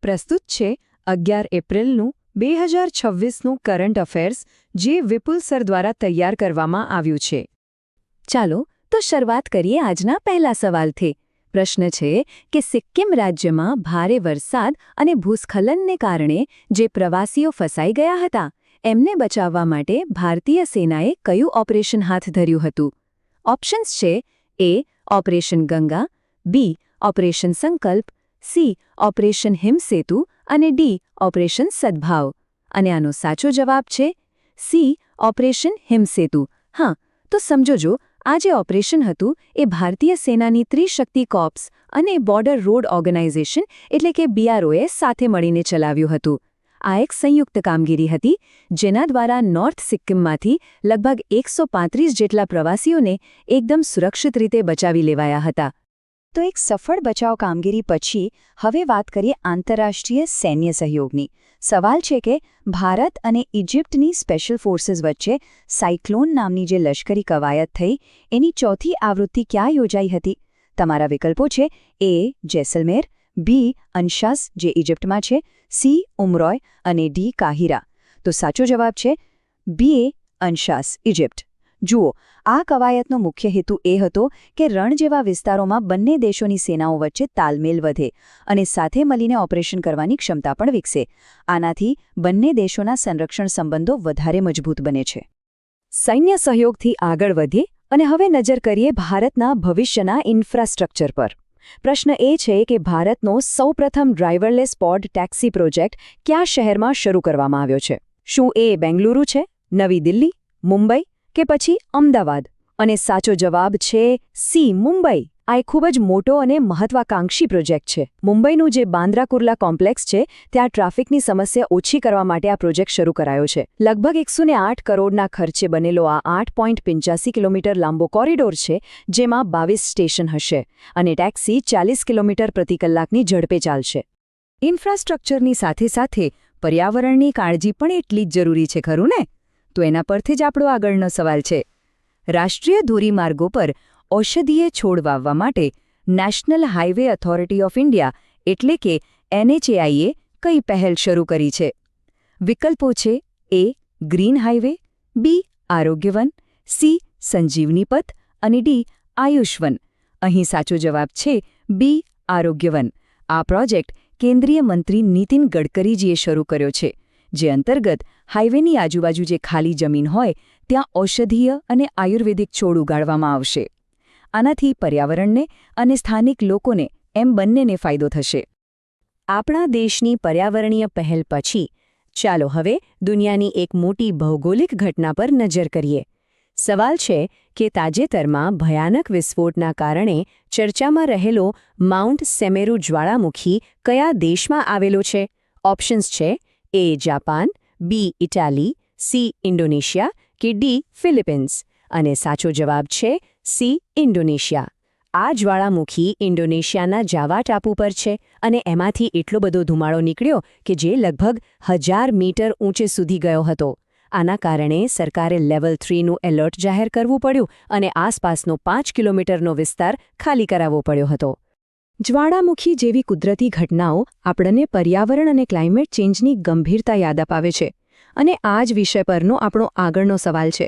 પ્રસ્તુત છે 11 એપ્રિલનું 2026નું current affairs, જે વિપુલ સર દ્વારા તૈયાર કરવામાં આવ્યું છે. ચાલો તો શરૂઆત કરીએ આજના પહેલા સવાલથી. પ્રશ્ન છે કે સિક્કિમ રાજ્યમાં ભારે વરસાદ અને ભૂસ્ખલનને કારણે જે પ્રવાસીઓ ફસાઈ ગયા હતા, એમને બચાવવા માટે ભારતીય સેનાએ કયું ઓપરેશન હાથ ધર્યું હતું? ઓપ્શન્સ છે: એ. ઓપરેશન ગંગા, બી. ઓપરેશન સંકલ્પ, સી. ઓપરેશન હિમસેતુ અને ડી. ઓપરેશન સદ્ભાવ. અને આનો સાચો જવાબ છે સી. ઓપરેશન હિમસેતુ. હા, તો સમજો, આ જે ઓપરેશન હતું એ ભારતીય સેનાની ત્રિશક્તિ કોર્પ્સ અને બોર્ડર રોડ ઓર્ગેનાઇઝેશન એટલે કે BROS સાથે મળીને ચલાવ્યું હતું. આ એક સંયુક્ત કામગીરી હતી, જેના દ્વારા નોર્થ સિક્કિમમાંથી લગભગ 135 જેટલા પ્રવાસીઓને એકદમ સુરક્ષિત રીતે બચાવી લેવાયા હતા. તો એક સફળ બચાવ કામગીરી પછી હવે વાત કરીએ આંતરરાષ્ટ્રીય સૈન્ય સહયોગની. સવાલ છે કે ભારત અને ઇજિપ્તની સ્પેશિયલ ફોર્સીસ વચ્ચે સાયક્લોન નામની જે લશ્કરી કવાયત થઈ, એની ચોથી આવૃત્તિ ક્યાં યોજાઈ હતી? તમારા વિકલ્પો છે: એ. જેસલમેર, બી. અંશાસ જે ઇજિપ્તમાં છે, સી. ઉમરોય અને ડી. કાહિરા. તો સાચો જવાબ છે બી. અંશાસ, ઇજિપ્ત. જુઓ, આ કવાયતનો મુખ્ય હેતુ એ હતો કે રણ જેવા વિસ્તારોમાં બંને દેશોની સેનાઓ વચ્ચે તાલમેલ વધે અને સાથે મળીને ઓપરેશન કરવાની ક્ષમતા પણ વિકસે. આનાથી બંને દેશોના સંરક્ષણ સંબંધો વધારે મજબૂત બને છે. સૈન્ય સહયોગથી આગળ વધીએ અને હવે નજર કરીએ ભારતના ભવિષ્યના ઇન્ફ્રાસ્ટ્રક્ચર પર. પ્રશ્ન એ છે કે ભારતનો સૌપ્રથમ ડ્રાઈવરલેસ પોડ ટેક્સી પ્રોજેક્ટ કયા શહેરમાં શરૂ કરવામાં આવ્યો છે? શું એ બેંગલુરુ છે, નવી દિલ્હી, મુંબઈ કે પછી અમદાવાદ? અને સાચો જવાબ છે સી. મુંબઈ. આ એક ખૂબ જ મોટો અને મહત્વાકાંક્ષી પ્રોજેક્ટ છે. મુંબઈનું જે બાંદ્રા કુર્લા કોમ્પ્લેક્સ છે, ત્યાં ટ્રાફિકની સમસ્યા ઓછી કરવા માટે આ પ્રોજેક્ટ શરૂ કરાયો છે. લગભગ 108 કરોડના ખર્ચે બનેલો આ 8.85 કિલોમીટર લાંબો કોરિડોર છે, જેમાં 22 સ્ટેશન હશે અને ટેક્સી 40 કિલોમીટર પ્રતિ કલાકની ઝડપે ચાલશે. ઇન્ફ્રાસ્ટ્રક્ચરની સાથે સાથે પર્યાવરણની કાળજી પણ એટલી જ જરૂરી છે, ખરું ને? તો એના પરથી જ આપણો આગળનો સવાલ છે. રાષ્ટ્રીય ધોરીમાર્ગો પર ઔષધીય છોડ વાવવા માટે national highway authority of India એટલે કે NHAIએ કઈ પહેલ શરૂ કરી છે? વિકલ્પો છે: એ. ગ્રીન હાઇવે, બી. આરોગ્યવન, સી. સંજીવની પથ અને ડી. આયુષ્વન. અહીં સાચો જવાબ છે બી. આરોગ્યવન. આ પ્રોજેક્ટ કેન્દ્રીય મંત્રી નીતિન ગડકરીજીએ શરૂ કર્યો છે, જે અંતર્ગત હાઇવેની આજુબાજુ જે ખાલી જમીન હોય ત્યાં ઔષધીય અને આયુર્વેદિક છોડ ઉગાડવામાં આવશે. આનાથી પર્યાવરણને અને સ્થાનિક લોકોને એમ બંનેને ફાયદો થશે. આપણા દેશની પર્યાવરણીય પહેલ પછી ચાલો હવે દુનિયાની એક મોટી ભૌગોલિક ઘટના પર નજર કરીએ. સવાલ છે કે તાજેતરમાં ભયાનક વિસ્ફોટના કારણે ચર્ચામાં રહેલો માઉન્ટ સેમેરુ જ્વાળામુખી કયા દેશમાં આવેલો છે? ઓપ્શન્સ છે: A. Japan, B. Italy, C. Indonesia કે ડી. ફિલિપિન્સ. અને સાચો જવાબ છે સી. ઇન્ડોનેશિયા. આ જ્વાળામુખી ઇન્ડોનેશિયાના જાવા ટાપુ પર છે અને એમાંથી એટલો બધો ધુમાડો નીકળ્યો કે જે લગભગ 1000 મીટર ઊંચે સુધી ગયો હતો. આના કારણે સરકારે લેવલ 3નું એલર્ટ જાહેર કરવું પડ્યું અને આસપાસનો 5 કિલોમીટરનો વિસ્તાર ખાલી કરાવવો પડ્યો હતો. જ્વાળામુખી જેવી કુદરતી ઘટનાઓ આપણને પર્યાવરણ અને ક્લાઇમેટ ચેન્જની ગંભીરતા યાદ અપાવે છે. અને આ જ વિષય પરનો આપણો આગળનો સવાલ છે: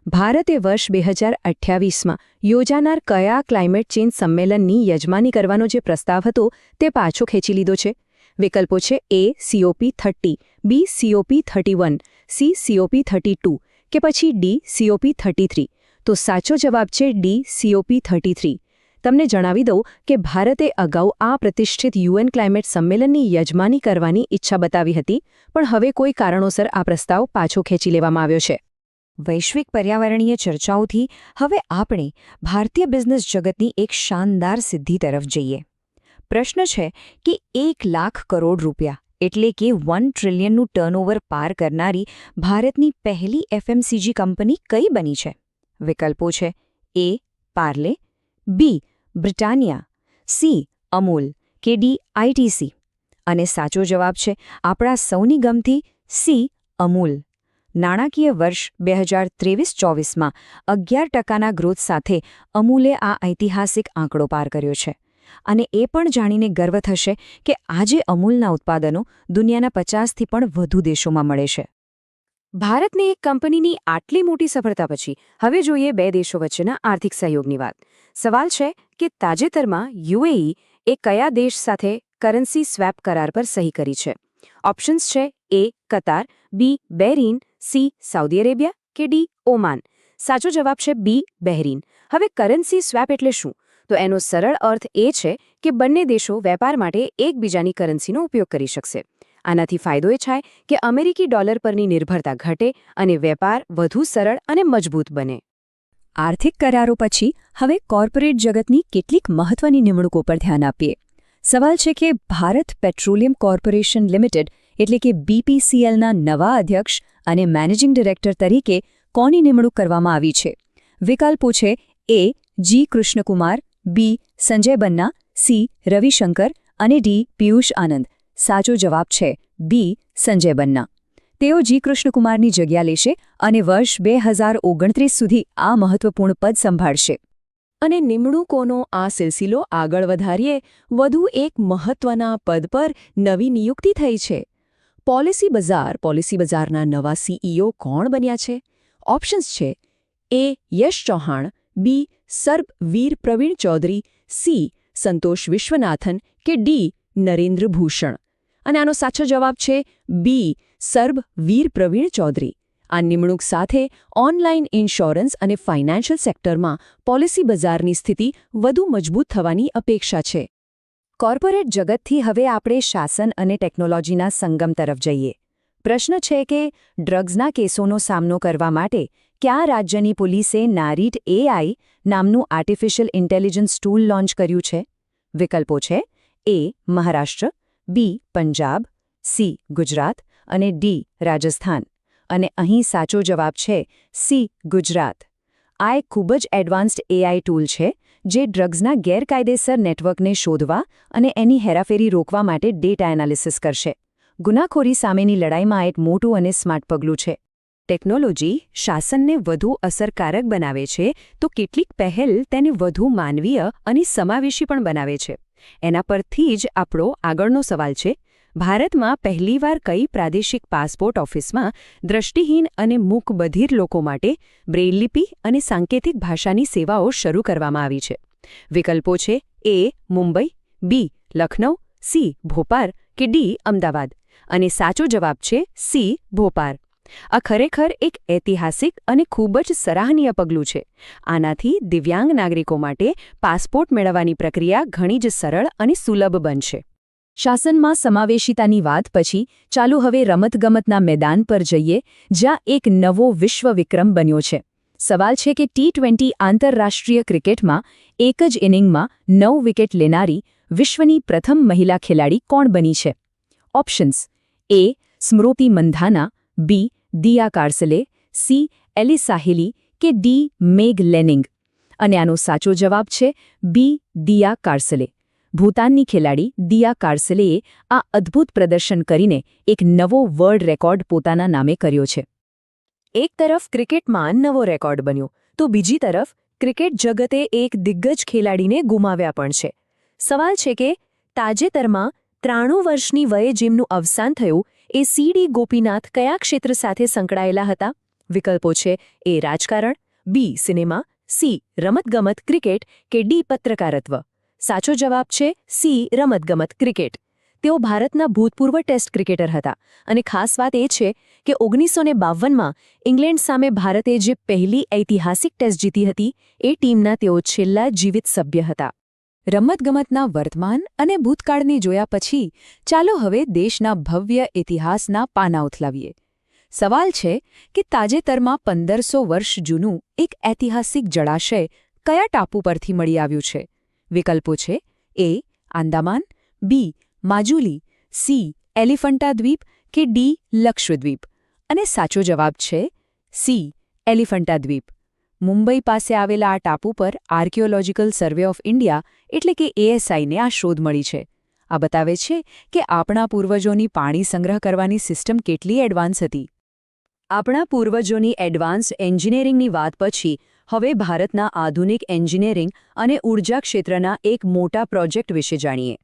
ભારતે વર્ષ 2028માં યોજાનાર કયા ક્લાઇમેટ ચેન્જ સંમેલનની યજમાની કરવાનો જે પ્રસ્તાવ હતો તે પાછો ખેંચી લીધો છે? વિકલ્પો છે: એ. COP30, બી. COP31, C. COP32 કે પછી ડી. COP33. તો સાચો જવાબ છે ડી. COP33. તમને જણાવી દઉં કે ભારતે અગાઉ આ પ્રતિષ્ઠિત UN ક્લાઇમેટ સંમેલનની યજમાની કરવાની ઈચ્છા બતાવી હતી, પણ હવે કોઈ કારણોસર આ પ્રસ્તાવ પાછો ખેંચી લેવામાં આવ્યો છે. વૈશ્વિક પર્યાવરણીય ચર્ચાઓથી હવે આપણે ભારતીય બિઝનેસ જગતની એક શાનદાર સિદ્ધિ તરફ જઈએ. પ્રશ્ન છે કે 1 લાખ કરોડ રૂપિયા એટલે કે 1 ટ્રિલિયનનું ટર્નઓવર પાર કરનારી ભારતની પહેલી FMCG કંપની કઈ બની છે? વિકલ્પો છે: A. Parle, B. Britannia, C. Amul કે ડી. ITC. અને સાચો જવાબ છે આપણા સૌની ગમતી સી. અમૂલ. નાણાકીય વર્ષ 2023-24માં 11% ગ્રોથ સાથે અમૂલે આ ઐતિહાસિક આંકડો પાર કર્યો છે. અને એ પણ જાણીને ગર્વ થશે કે આજે અમૂલના ઉત્પાદનો દુનિયાના 50થી પણ વધુ દેશોમાં મળે છે. ભારતની એક કંપનીની આટલી મોટી સફળતા પછી હવે જોઈએ બે દેશો વચ્ચેના આર્થિક સહયોગની વાત. સવાલ છે કે તાજેતરમાં યુએઈ એ કયા દેશ સાથે કરન્સી સ્વેપ કરાર પર સહી કરી છે? ઓપ્શન્સ છે એ કતાર, બી બહેરીન, સી સાઉદી અરેબિયા કે ડી ઓમાન. સાચો જવાબ છે બી બહેરીન. હવે કરન્સી સ્વેપ એટલે શું? તો એનો સરળ અર્થ એ છે કે બંને દેશો વેપાર માટે એકબીજાની કરન્સીનો ઉપયોગ કરી શકશે. આનાથી ફાયદો એ થાય કે અમેરિકી ડોલર પરની નિર્ભરતા ઘટે અને વેપાર વધુ સરળ અને મજબૂત બને. આર્થિક કરારો પછી હવે કોર્પોરેટ જગતની કેટલીક મહત્વની નિમણૂકો પર ધ્યાન આપીએ. સવાલ છે કે ભારત પેટ્રોલિયમ કોર્પોરેશન લિમિટેડ એટલે કે BPCLના નવા અધ્યક્ષ અને મેનેજિંગ ડિરેક્ટર તરીકે કોની નિમણૂક કરવામાં આવી છે? વિકલ્પો છે એ જી કૃષ્ણકુમાર, બી સંજય બન્ના, સી રવિશંકર અને ડી પિયુષ આનંદ. સાચો જવાબ છે બી સંજય બન્ના. તેઓ જી કૃષ્ણકુમારની જગ્યા લેશે અને વર્ષ 2029 સુધી આ મહત્વપૂર્ણ પદ સંભાળશે. અને નિમણૂકોનો આ સિલસિલો આગળ વધારીએ વધુ એક મહત્વના પદ પર નવી નિયુક્તિ થઈ છે. પોલિસી બજારના નવા CEO કોણ બન્યા છે? ઓપ્શન્સ છે એ યશ ચૌહાણ, બી સર્બ વીર પ્રવીણ ચૌધરી, સી સંતોષ વિશ્વનાથન કે ડી નરેન્દ્ર ભૂષણ. અને આનો સાચો જવાબ છે બી સર્બ વીર પ્રવીણ ચૌધરી. આ નિમણૂક સાથે ઓનલાઈન ઇન્સ્યોરન્સ અને ફાઇનાન્શિયલ સેક્ટરમાં પોલિસી બજારની સ્થિતિ વધુ મજબૂત થવાની અપેક્ષા છે. કોર્પોરેટ જગતથી હવે આપણે શાસન અને ટેકનોલોજીના સંગમ તરફ જઈએ. પ્રશ્ન છે કે ડ્રગ્સના કેસોનો સામનો કરવા માટે કયા રાજ્યની પોલીસે નારીટ AI નામનું આર્ટિફિશિયલ ઇન્ટેલિજન્સ ટૂલ લોન્ચ કર્યું છે? વિકલ્પો છે એ મહારાષ્ટ્ર, બી પંજાબ, સી ગુજરાત અને ડી રાજસ્થાન. અને અહીં સાચો જવાબ છે સી ગુજરાત. આ એક ખૂબ જ એડવાન્સ્ડ AI ટૂલ છે જે ડ્રગ્સના ગેરકાયદેસર નેટવર્કને શોધવા અને એની હેરાફેરી રોકવા માટે ડેટા એનાલિસિસ કરશે. ગુનાખોરી સામેની લડાઈમાં એક મોટું અને સ્માર્ટ પગલું છે. ટેકનોલોજી શાસનને વધુ અસરકારક બનાવે છે તો કેટલીક પહેલ તેને વધુ માનવીય અને સમાવેશી પણ બનાવે છે. એના પરથી જ આપણો આગળનો સવાલ છે, ભારતમાં પહેલીવાર કઈ પ્રાદેશિક પાસપોર્ટ ઓફિસમાં દ્રષ્ટિહીન અને મૂકબધિર લોકો માટે બ્રેઇલ લિપિ અને સાંકેતિક ભાષાની સેવાઓ શરૂ કરવામાં આવી છે? વિકલ્પો છે એ મુંબઈ, બી લખનૌ, સી ભોપાલ કે ડી અમદાવાદ. અને સાચો જવાબ છે સી ભોપાલ. આ ખરેખર એક ઐતિહાસિક અને ખૂબ જ સરાહનીય પગલું છે. આનાથી દિવ્યાંગ નાગરિકો માટે પાસપોર્ટ મેળવવાની પ્રક્રિયા ઘણી જ સરળ અને સુલભ બનશે. શાસનમાં સમાવેશિતાની વાત પછી ચાલો હવે રમતગમતના મેદાન પર જઈએ, જ્યાં એક નવો વિશ્વ વિક્રમ બન્યો છે. સવાલ છે કે T20 આંતરરાષ્ટ્રીય ક્રિકેટમાં એક જ ઇનિંગમાં 9 વિકેટ લેનારી વિશ્વની પ્રથમ મહિલા ખેલાડી કોણ બની છે? ઓપ્શન્સ એ સ્મૃતિ મંધાના, બી દિયા કાર્સલે, સી એલિસા હિલી કે ડી મેગ લેનિંગ. અને આનો સાચો જવાબ છે બી દિયા કાર્સલે. ભૂતાનની ખેલાડી દિયા કાર્સલેએ આ અદ્ભુત પ્રદર્શન કરીને એક નવો વર્લ્ડ રેકોર્ડ પોતાના નામે કર્યો છે. એક તરફ ક્રિકેટમાં નવો રેકોર્ડ બન્યો તો બીજી તરફ ક્રિકેટ જગતે એક દિગ્ગજ ખેલાડીને ગુમાવ્યા પણ છે. સવાલ છે કે તાજેતરમાં 93 વર્ષની વયે જેમનું અવસાન થયું એ CD ગોપીનાથ કયા ક્ષેત્ર સાથે સંકળાયેલા હતા? વિકલ્પો છે એ રાજકારણ, બી સિનેમા, સી રમતગમત ક્રિકેટ કે ડી પત્રકારત્વ. સાચો જવાબ છે સી રમતગમત ક્રિકેટ. તેઓ ભારતના ભૂતપૂર્વ ટેસ્ટ ક્રિકેટર હતા અને ખાસ વાત એ છે કે 1952માં ઇંગ્લેન્ડ સામે ભારતે જે પહેલી ઐતિહાસિક ટેસ્ટ જીતી હતી એ ટીમના તેઓ છેલ્લા જીવિત સભ્ય હતા. રમતગમતના વર્તમાન અને ભૂતકાળને જોયા પછી ચાલો હવે દેશના ભવ્ય ઇતિહાસના પાના ઉથલાવીએ. સવાલ છે કે તાજેતરમાં 1500 વર્ષ જૂનું એક ઐતિહાસિક જળાશય કયા ટાપુ પરથી મળી આવ્યું છે? વિકલ્પો છે એ આંદામાન, બી માજુલી, સી એલિફન્ટા દ્વીપ કે ડી લક્ષદ્વીપ. અને સાચો જવાબ છે સી એલિફન્ટા દ્વીપ. મુંબઈ પાસે આવેલા આ ટાપુ પર આર્કિયોલોજીકલ સર્વે ઓફ ઇન્ડિયા એટલે કે ASIને આ શોધ મળી છે. આ બતાવે છે કે આપણા પૂર્વજોની પાણી સંગ્રહ કરવાની સિસ્ટમ કેટલી એડવાન્સ હતી. આપણા પૂર્વજોની એડવાન્સ એન્જિનિયરિંગની વાત પછી હવે ભારતના આધુનિક એન્જિનિયરિંગ અને ઉર્જા ક્ષેત્રના એક મોટા પ્રોજેક્ટ વિશે જાણીએ.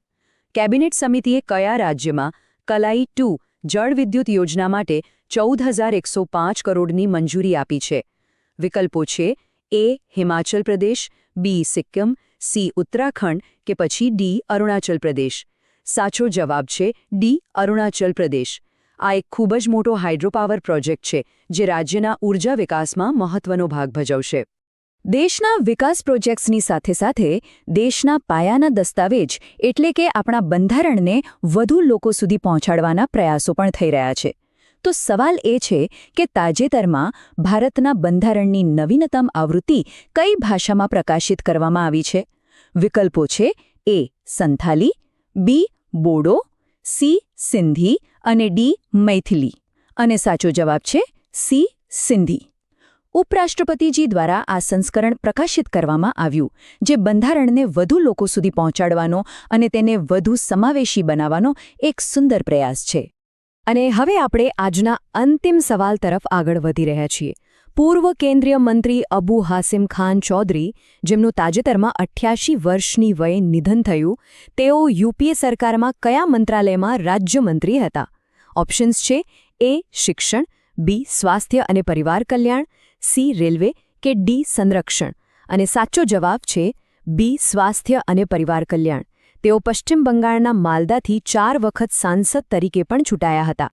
કેબિનેટ સમિતિએ કયા રાજ્યમાં કલાઈ 2 જળવિદ્યુત યોજના માટે 14,105 કરોડની મંજૂરી આપી છે? વિકલ્પો છે એ હિમાચલ પ્રદેશ, બી સિક્કિમ, સી ઉત્તરાખંડ કે પછી ડી અરુણાચલ પ્રદેશ. સાચો જવાબ છે ડી અરુણાચલ પ્રદેશ. આ એક ખૂબ જ મોટો હાઇડ્રોપાવર પ્રોજેક્ટ છે જે રાજ્યના ઉર્જા વિકાસમાં મહત્વનો ભાગ ભજવશે. દેશના વિકાસ પ્રોજેક્ટ્સની સાથે સાથે દેશના પાયાના દસ્તાવેજ એટલે કે આપણા બંધારણને વધુ લોકો સુધી પહોંચાડવાના પ્રયાસો પણ થઈ રહ્યા છે. તો સવાલ એ છે કે તાજેતરમાં ભારતના બંધારણની નવીનતમ આવૃત્તિ કઈ ભાષામાં પ્રકાશિત કરવામાં આવી છે? વિકલ્પો છે એ સંથાલી, બી બોડો, સી સિંધી અને ડી મૈથિલી. અને સાચો જવાબ છે સી સિંધી. ઉપરાષ્ટ્રપતિજી દ્વારા આ સંસ્કરણ પ્રકાશિત કરવામાં આવ્યું જે બંધારણને વધુ લોકો સુધી પહોંચાડવાનો અને તેને વધુ સમાવેશી બનાવવાનો એક સુંદર પ્રયાસ છે. અને હવે આપણે આજના અંતિમ સવાલ તરફ આગળ વધી રહ્યા છીએ. પૂર્વ કેન્દ્રીય મંત્રી અબુ હાસિમ ખાન ચૌધરી, જેમનું તાજેતરમાં 88 વર્ષની વયે નિધન થયું, તેઓ યુપીએ સરકારમાં કયા મંત્રાલયમાં રાજ્યમંત્રી હતા? ઓપ્શન્સ છે એ શિક્ષણ, બી સ્વાસ્થ્ય અને પરિવાર કલ્યાણ, સી રેલવે કે ડી સંરક્ષણ. અને સાચો જવાબ છે બી સ્વાસ્થ્ય અને પરિવાર કલ્યાણ. તેઓ પશ્ચિમ બંગાળના માલદાથી 4 વખત સાંસદ તરીકે પણ ચૂંટાયા હતા.